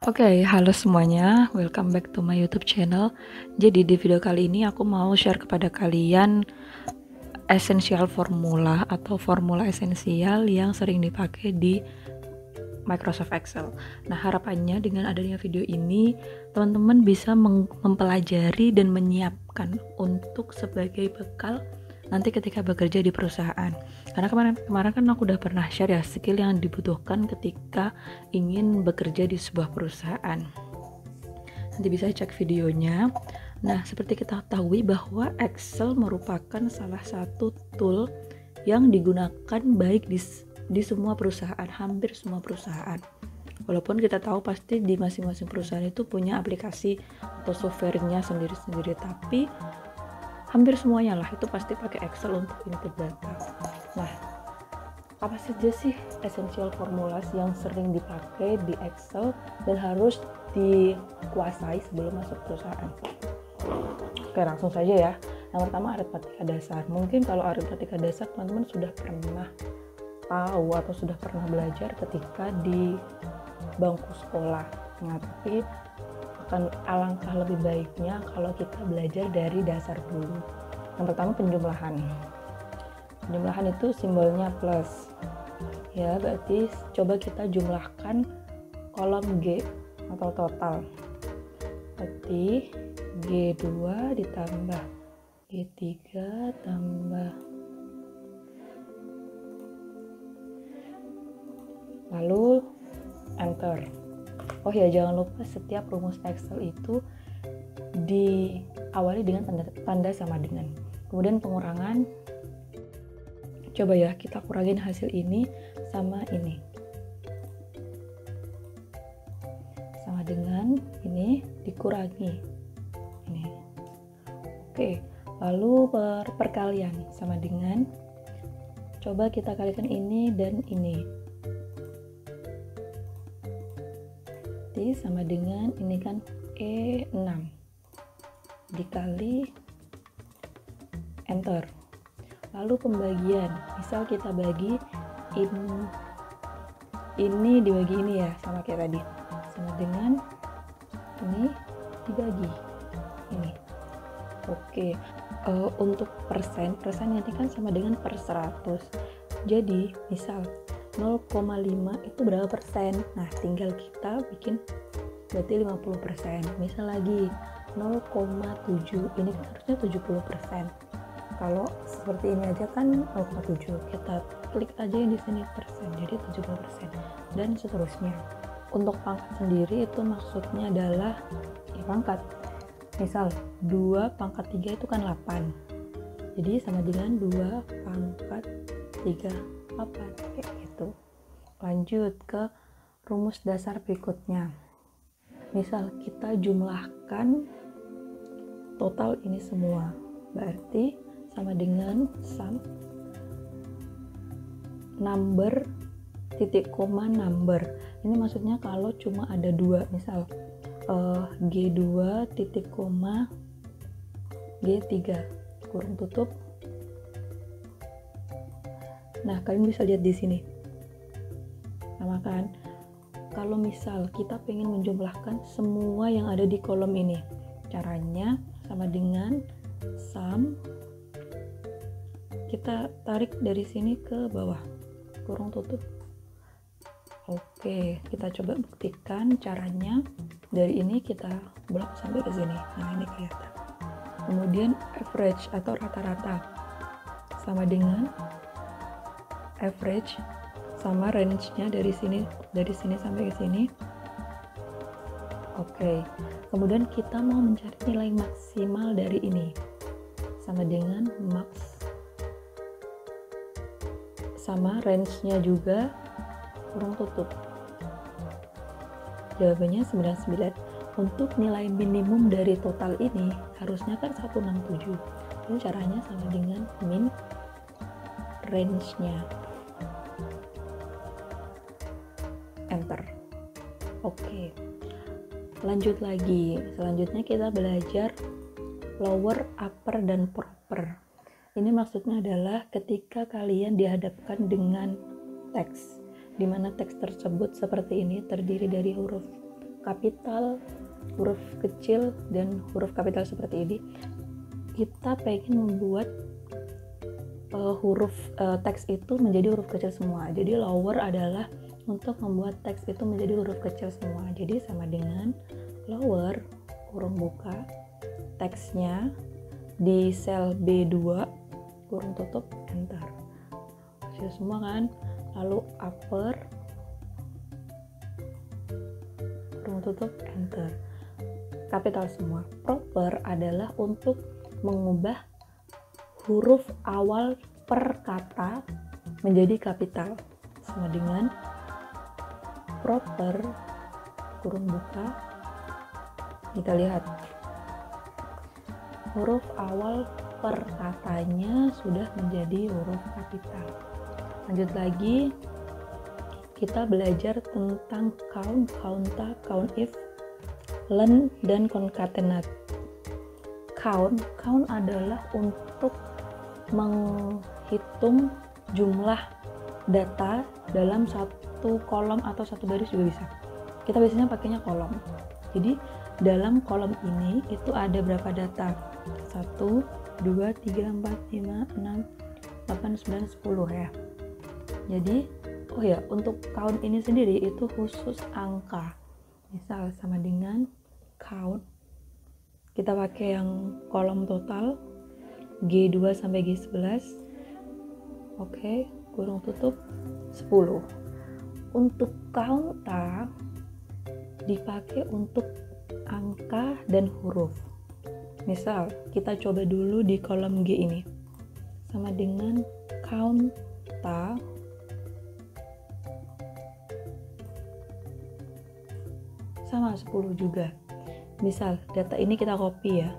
Oke, halo semuanya, welcome back to my YouTube channel. Jadi di video kali ini aku mau share kepada kalian essential formula atau formula esensial yang sering dipakai di Microsoft Excel. Nah, harapannya dengan adanya video ini, teman-teman bisa mempelajari dan menyiapkan untuk sebagai bekal nanti ketika bekerja di perusahaan. Karena kemarin kan aku udah pernah share ya skill yang dibutuhkan ketika ingin bekerja di sebuah perusahaan. Nanti bisa cek videonya. Nah, seperti kita ketahui bahwa Excel merupakan salah satu tool yang digunakan baik di semua perusahaan, hampir semua perusahaan. Walaupun kita tahu pasti di masing-masing perusahaan itu punya aplikasi atau softwarenya sendiri-sendiri, tapi hampir semuanya lah itu pasti pakai Excel untuk input data. Nah, apa saja sih essential formulas yang sering dipakai di Excel dan harus dikuasai sebelum masuk perusahaan? Oke, langsung saja ya. Yang pertama, aritmatika dasar. Mungkin kalau aritmatika dasar teman-teman sudah pernah tahu atau sudah pernah belajar ketika di bangku sekolah. Nah, tapi akan alangkah lebih baiknya kalau kita belajar dari dasar dulu. Yang pertama, penjumlahan. Penjumlahan itu simbolnya plus. Ya, berarti coba kita jumlahkan kolom G atau total. Berarti G2 ditambah G3 tambah, lalu enter. Oh ya, jangan lupa setiap rumus Excel itu diawali dengan tanda sama dengan. Kemudian pengurangan, coba ya kita kurangin hasil ini sama ini, sama dengan ini dikurangi ini. Oke, lalu perkalian sama dengan, coba kita kalikan ini dan ini, jadi sama dengan ini kan E6 dikali enter. Lalu pembagian, misal kita bagi ini dibagi ini ya, sama kayak tadi, sama dengan ini dibagi ini. Oke, untuk persen ini kan sama dengan per 100. Jadi misal 0,5 itu berapa persen? Nah, tinggal kita bikin berarti 50%. Misal lagi 0,7, ini kan harusnya 70%. Kalau seperti ini aja kan 0,7, kita klik aja yang di sini persen, jadi 70%, dan seterusnya. Untuk pangkat sendiri itu maksudnya adalah ya pangkat. Misal 2 pangkat 3 itu kan 8, jadi sama dengan 2 pangkat 3 8, kayak gitu. Lanjut ke rumus dasar berikutnya. Misal kita jumlahkan total ini semua, berarti sama dengan sum number titik koma number. Ini maksudnya kalau cuma ada 2, misal G2 titik koma G3 kurung tutup. Nah, kalian bisa lihat di sini sama kan. Kalau misal kita pengen menjumlahkan semua yang ada di kolom ini, caranya sama dengan sum, kita tarik dari sini ke bawah kurung tutup. Oke, kita coba buktikan caranya. Dari ini kita bolak sampai ke sini. Nah, ini kelihatan. Kemudian average atau rata-rata sama dengan average sama range-nya dari sini sampai ke sini. Oke. Kemudian kita mau mencari nilai maksimal dari ini. Sama dengan max sama range-nya juga kurung tutup. Jawabannya 99. Untuk nilai minimum dari total ini harusnya kan 167. Jadi caranya sama dengan min range-nya. Enter. Oke. Lanjut lagi. Selanjutnya kita belajar lower, upper, dan proper. Ini maksudnya adalah ketika kalian dihadapkan dengan teks, di mana teks tersebut seperti ini terdiri dari huruf kapital, huruf kecil, dan huruf kapital seperti ini. Kita pengen membuat teks itu menjadi huruf kecil semua. Jadi lower adalah untuk membuat teks itu menjadi huruf kecil semua. Jadi sama dengan lower kurung buka teksnya di sel B2 kurung tutup enter. Kecil semua kan. Lalu upper kurung tutup enter. Kapital semua. Proper adalah untuk mengubah huruf awal per kata menjadi kapital, sama dengan proper kurung buka. Kita lihat huruf awal per katanya sudah menjadi huruf kapital. Lanjut lagi, kita belajar tentang count, counta, count if, len, dan concatenate. Count adalah untuk menghitung jumlah data dalam satu kolom atau satu baris juga bisa. Kita biasanya pakainya kolom. Jadi dalam kolom ini itu ada berapa data? 1, 2, 3, 4, 5, 6, 8, 9, 10 ya. Jadi untuk count ini sendiri itu khusus angka. Misal sama dengan count, kita pakai yang kolom total G2 sampai G11. Oke, kurung tutup 10. Untuk counta dipakai untuk angka dan huruf. Misal kita coba dulu di kolom G ini, sama dengan counta sama 10 juga. Misal data ini kita copy ya,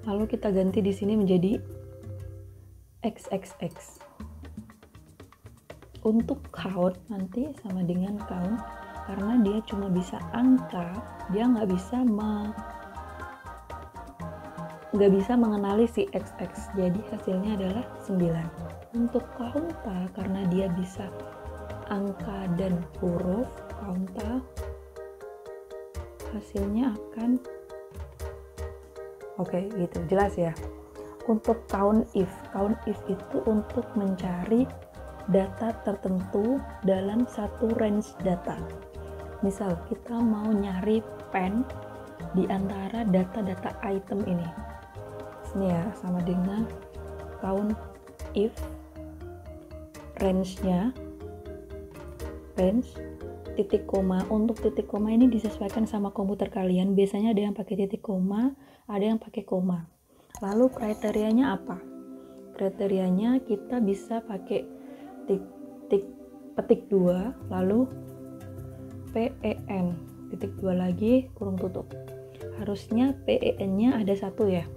lalu kita ganti di sini menjadi XXX. Untuk count nanti sama dengan count, karena dia cuma bisa angka, dia nggak bisa mengenali si XX, jadi hasilnya adalah 9. Untuk counta, karena dia bisa angka dan huruf, counta hasilnya akan gitu, jelas ya. Untuk count if itu untuk mencari data tertentu dalam satu range data. Misal kita mau nyari pen di antara data-data item ini. Ini ya, sama dengan count if range-nya titik koma. Untuk titik koma ini disesuaikan sama komputer kalian. Biasanya ada yang pakai titik koma, ada yang pakai koma. Lalu kriterianya apa? Kriterianya kita bisa pakai petik 2, lalu PEN titik 2 lagi kurung tutup. Harusnya PEN-nya ada 1 ya,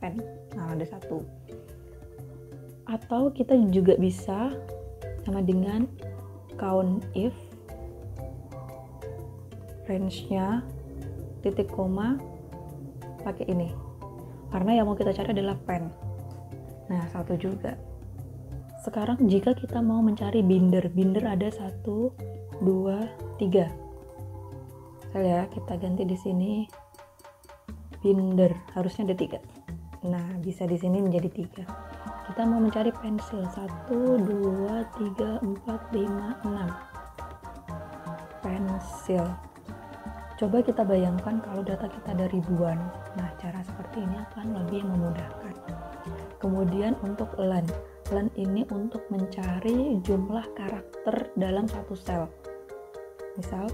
pen. Nah, ada 1. Atau kita juga bisa sama dengan count if range-nya titik koma pakai ini, karena yang mau kita cari adalah pen. Nah, 1 juga. Sekarang jika kita mau mencari binder ada 1, 2, 3. Ya, kita ganti di sini binder, harusnya ada 3. Nah, bisa di sini menjadi 3. Kita mau mencari pensil, 1, 2, 3, 4, 5, 6. Pensil. Coba kita bayangkan kalau data kita ada ribuan. Nah, cara seperti ini akan lebih memudahkan. Kemudian untuk len ini untuk mencari jumlah karakter dalam satu sel. Misal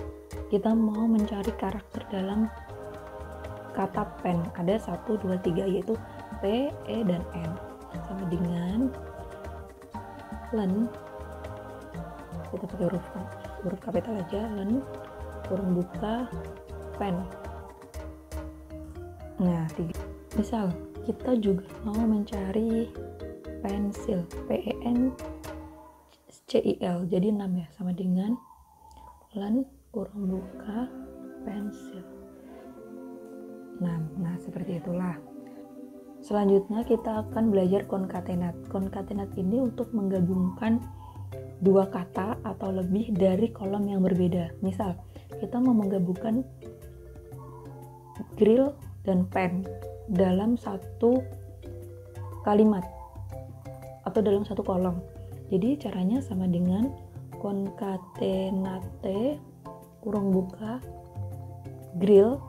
kita mau mencari karakter dalam kata pen, ada 1, 2, 3, yaitu P, E, dan N. Sama dengan len, kita pakai huruf kapital aja, len kurung buka pen. Nah, 3. Misal kita juga mau mencari pensil, PENCIL, jadi 6 ya, sama dengan len kurung buka pensil. Nah seperti itulah. Selanjutnya kita akan belajar konkatenat. Konkatenat ini untuk menggabungkan dua kata atau lebih dari kolom yang berbeda. Misal, kita mau menggabungkan grill dan pen dalam satu kalimat atau dalam satu kolom. Jadi caranya sama dengan konkatenate kurung buka grill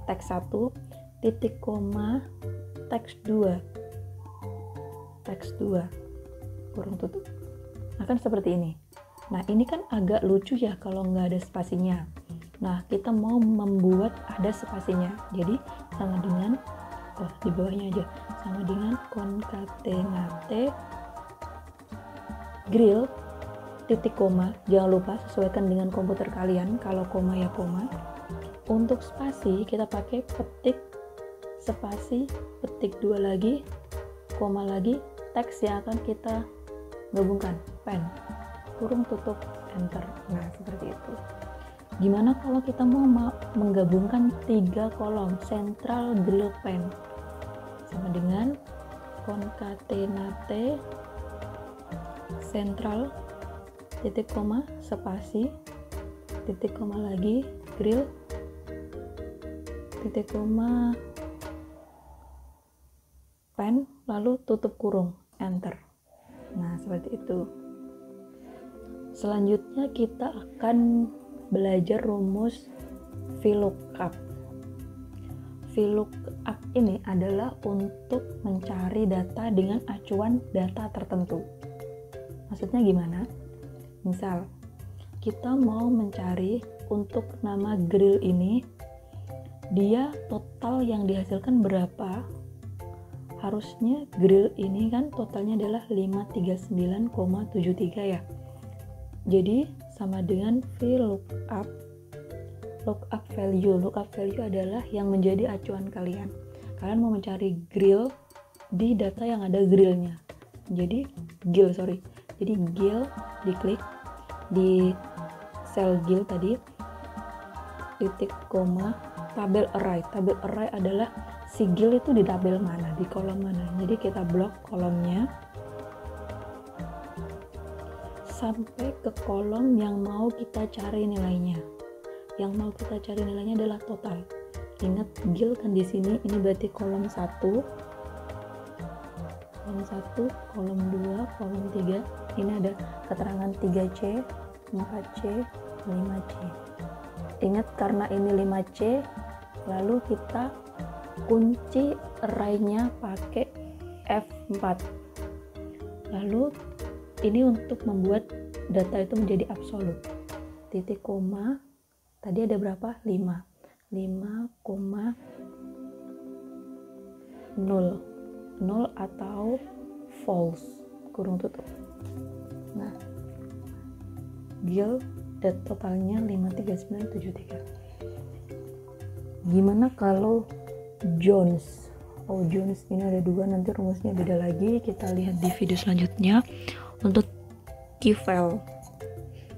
teks 1 titik koma teks 2 kurung tutup. Akan seperti ini. Nah, ini kan agak lucu ya kalau nggak ada spasinya. Nah, kita mau membuat ada spasinya. Jadi sama dengan di bawahnya aja, sama dengan konkatenate grill titik koma. Jangan lupa sesuaikan dengan komputer kalian, kalau koma ya koma. Untuk spasi kita pakai petik spasi, petik 2 lagi, koma lagi, teks yang akan kita gabungkan, pen, kurung tutup, enter. Nah, seperti itu. Gimana kalau kita mau menggabungkan 3 kolom, central grill pen, sama dengan konkatenate central titik koma spasi titik koma lagi grill titik koma pen, lalu tutup kurung, enter. Nah, seperti itu. Selanjutnya kita akan belajar rumus VLOOKUP. VLOOKUP ini adalah untuk mencari data dengan acuan data tertentu. Maksudnya gimana? Misal, kita mau mencari untuk nama grill ini, dia total yang dihasilkan berapa? Harusnya grill ini kan totalnya adalah 539,73 ya. Jadi sama dengan VLOOKUP. Lookup value. Lookup value adalah yang menjadi acuan kalian. Kalian mau mencari grill di data yang ada grillnya. Jadi grill diklik di sel grill tadi, titik koma tabel array. Tabel array adalah si grill itu di tabel mana, di kolom mana. Jadi kita blok kolomnya sampai ke kolom yang mau kita cari nilainya. Yang mau kita cari nilainya adalah total. Ingat, grill kan di sini, ini berarti kolom 1, kolom 2, kolom 3. Ini ada keterangan 3C, 4C, 5C. Ingat, karena ini 5C, lalu kita kunci array-nya pakai F4. Lalu ini untuk membuat data itu menjadi absolut. Titik koma, tadi ada berapa? 5,0 atau false, kurung tutup. Nah, grill dan totalnya 53973. Gimana kalau Jones? Oh, Jones ini ada 2, nanti rumusnya beda lagi, kita lihat di video selanjutnya. Untuk key value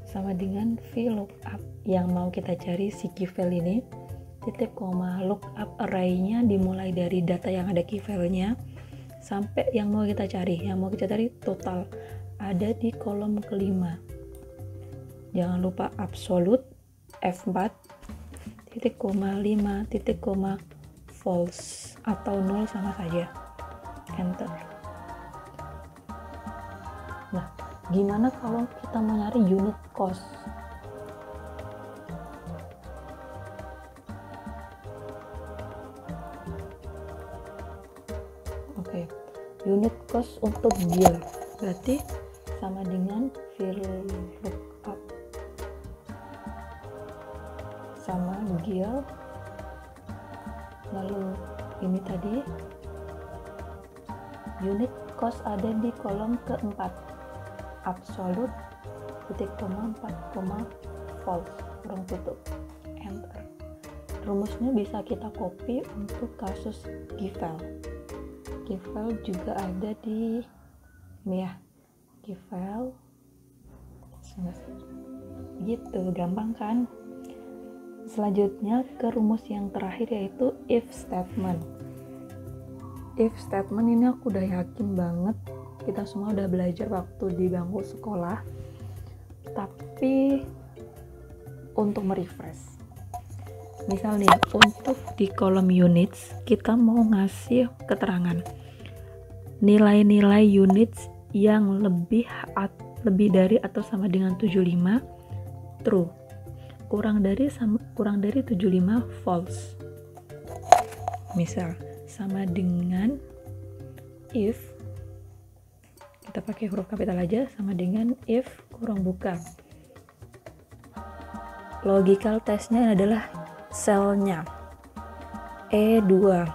sama dengan VLOOKUP yang mau kita cari si key value ini, titik koma lookup array-nya dimulai dari data yang ada key value-nya sampai yang mau kita cari. Yang mau kita cari total ada di kolom kelima. Jangan lupa absolute F4 titik koma 5 titik koma false atau 0 sama saja, enter. Nah, gimana kalau kita mau nyari unit cost? Oke, unit cost untuk grill berarti sama dengan VLOOKUP sama grill, lalu ini tadi unit cost ada di kolom keempat, absolute titik koma 4 koma false, kurung tutup, enter. Rumusnya bisa kita copy untuk kasus GIVAL. GIVAL juga ada di ini ya, GIVAL gitu, gampang kan? Selanjutnya ke rumus yang terakhir, yaitu if statement. if statement ini aku udah yakin banget kita semua udah belajar waktu di bangku sekolah, tapi untuk merefresh, misal nih untuk di kolom units kita mau ngasih keterangan nilai-nilai units yang lebih dari atau sama dengan 75 true, kurang dari 75 false. Misal sama dengan if, kita pakai huruf kapital aja, sama dengan if kurang buka. Logical testnya adalah selnya E2.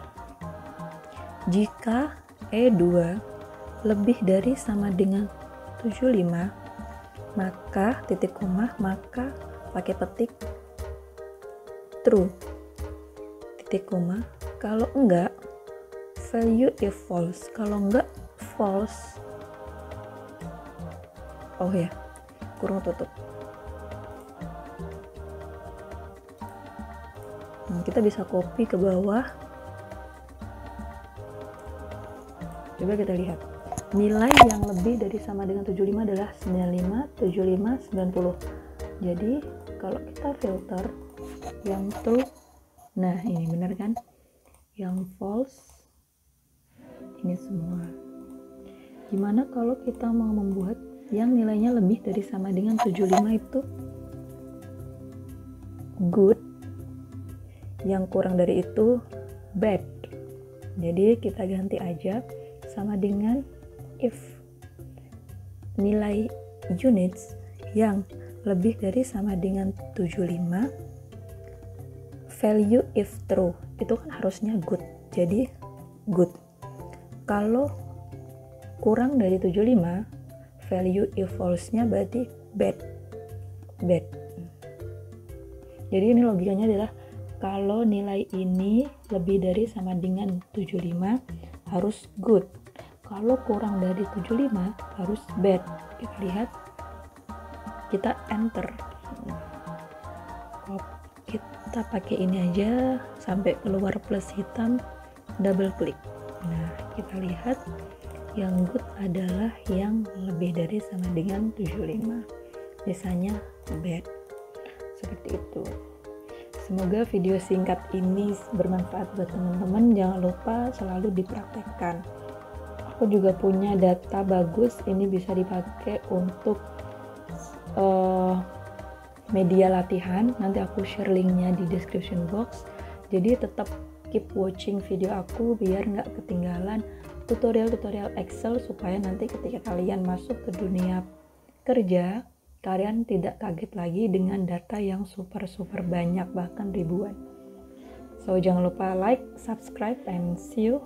Jika E2 lebih dari sama dengan 75, maka titik koma, maka pakai petik true, titik koma. Kalau enggak, value if false. Kalau enggak, false. Oh ya, kurung tutup. Kita bisa copy ke bawah. Coba kita lihat. Nilai yang lebih dari sama dengan 75 adalah 95, 75, 90. Jadi kalau kita filter yang true, nah ini benar kan? Yang false, ini semua. Gimana kalau kita mau membuat yang nilainya lebih dari sama dengan 75 itu good, yang kurang dari itu bad. Jadi kita ganti aja sama dengan if nilai units yang lebih dari sama dengan 75 value if true, itu kan harusnya good, jadi good. Kalau kurang dari 75 value if false nya berarti bad. Jadi ini logikanya adalah kalau nilai ini lebih dari sama dengan 75 harus good, kalau kurang dari 75 harus bad. Kita lihat, kita enter, kita pakai ini aja sampai keluar plus hitam, double klik. Nah kita lihat yang good adalah yang lebih dari sama dengan 75, biasanya bad. Seperti itu. Semoga video singkat ini bermanfaat buat teman-teman. Jangan lupa selalu dipraktekkan. Aku juga punya data bagus, ini bisa dipakai untuk media latihan. Nanti aku share linknya di description box. Jadi tetap keep watching video aku biar nggak ketinggalan tutorial-tutorial Excel, supaya nanti ketika kalian masuk ke dunia kerja kalian tidak kaget lagi dengan data yang super banyak, bahkan ribuan. So jangan lupa like, subscribe, and see you